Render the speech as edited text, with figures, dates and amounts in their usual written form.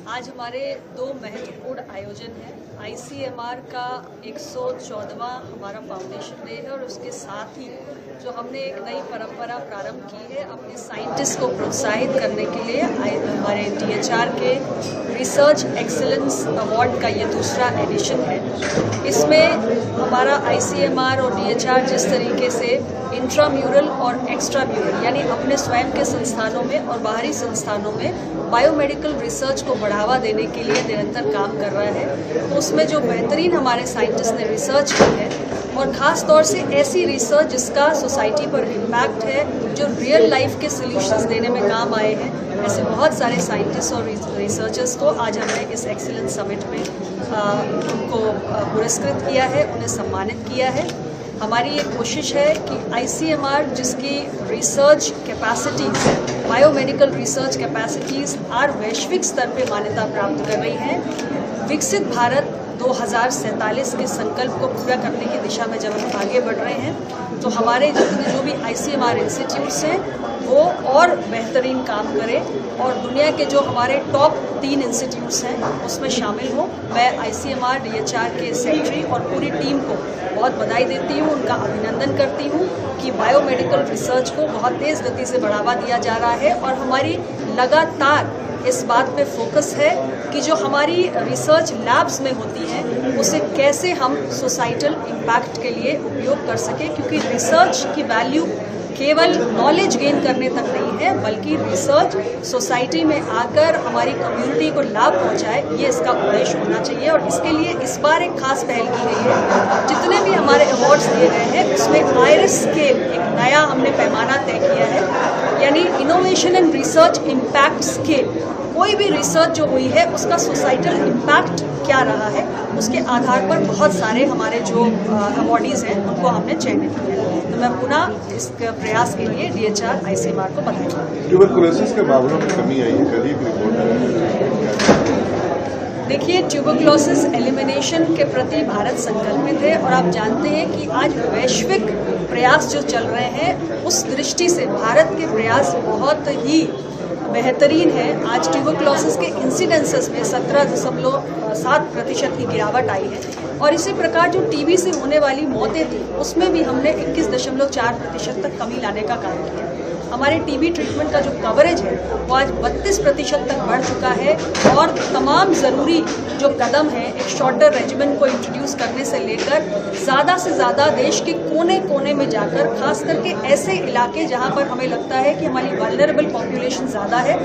आज हमारे दो महत्वपूर्ण आयोजन हैं। ICMR का 114वां हमारा फाउंडेशन डे है और उसके साथ ही जो हमने एक नई परंपरा प्रारंभ की है अपने साइंटिस्ट को प्रोत्साहित करने के लिए हमारे DHR के रिसर्च एक्सीलेंस अवार्ड का ये दूसरा एडिशन है। इसमें हमारा ICMR और DHR जिस तरीके से इंट्राम्यूरल और एक्स्ट्राम्यूरल यानी अपने स्वयं के संस्थानों में और बाहरी संस्थानों में बायोमेडिकल रिसर्च को बढ़ावा देने के लिए निरंतर काम कर रहा है, तो उसमें जो बेहतरीन हमारे साइंटिस्ट ने रिसर्च की है और ख़ास तौर से ऐसी रिसर्च जिसका सोसाइटी पर इम्पैक्ट है, जो रियल लाइफ के सॉल्यूशंस देने में काम आए हैं, ऐसे बहुत सारे साइंटिस्ट और रिसर्चर्स को आज हमने इस एक्सीलेंस समिट में उनको पुरस्कृत किया है, उन्हें सम्मानित किया है। हमारी ये कोशिश है कि ICMR जिसकी research capacities, biomedical research capacities आज वैश्विक स्तर पे मान्यता प्राप्त कर रही हैं, विकसित भारत 2047 के संकल्प को पूरा करने की दिशा में जब हम आगे बढ़ रहे हैं, तो हमारे जितने जो भी ICMR इंस्टीट्यूट्स हैं वो और बेहतरीन काम करें और दुनिया के जो हमारे टॉप 3 इंस्टीट्यूट्स हैं उसमें शामिल हो। मैं ICMR DHR के सेक्रेटरी और पूरी टीम को बहुत बधाई देती हूँ, उनका अभिनंदन करती हूँ कि बायोमेडिकल रिसर्च को बहुत तेज़ गति से बढ़ावा दिया जा रहा है और हमारी लगातार इस बात पे फोकस है कि जो हमारी रिसर्च लैब्स में होती हैं उसे कैसे हम सोसाइटल इम्पैक्ट के लिए उपयोग कर सकें, क्योंकि रिसर्च की वैल्यू केवल नॉलेज गेन करने तक नहीं है, बल्कि रिसर्च सोसाइटी में आकर हमारी कम्युनिटी को लाभ पहुंचाए, ये इसका उद्देश्य होना चाहिए। और इसके लिए इस बार एक खास पहल की गई है। जितने भी हमारे अवार्ड्स दिए गए हैं उसमें आयरिस स्केल एक नया हमने पैमाना तय किया है, यानी innovation and research impact scale. कोई भी रिसर्च जो हुई है उसका सोसाइटल इम्पैक्ट क्या रहा है, उसके आधार पर बहुत सारे हमारे जो अवार्डीज़ हैं उनको हमने चयनित किया है। तो मैं पुनः इस प्रयास के लिए DHR ICMR को बधाई दूँ। ट्यूबरकुलोसिस के मामलों में कमी आई है, कल ही रिपोर्ट है। देखिए, ट्यूबरकुलोसिस एलिमिनेशन के प्रति भारत संकल्पित है और आप जानते हैं कि आज वैश्विक प्रयास जो चल रहे हैं उस दृष्टि से भारत के प्रयास बहुत ही बेहतरीन है। आज ट्यूबरकुलोसिस के इंसिडेंसेस में 17.7% की गिरावट आई है और इसी प्रकार जो TB से होने वाली मौतें थी उसमें भी हमने 21.4% तक कमी लाने का काम किया। हमारे TB ट्रीटमेंट का जो कवरेज है वो आज 32% तक बढ़ चुका है और तमाम ज़रूरी जो कदम है एक शॉर्टर रेजिमेन को इंट्रोड्यूस करने से लेकर ज़्यादा से ज़्यादा देश के कोने कोने में जाकर, खास करके ऐसे इलाके जहाँ पर हमें लगता है कि हमारी वल्नरेबल पॉपुलेशन ज़्यादा है,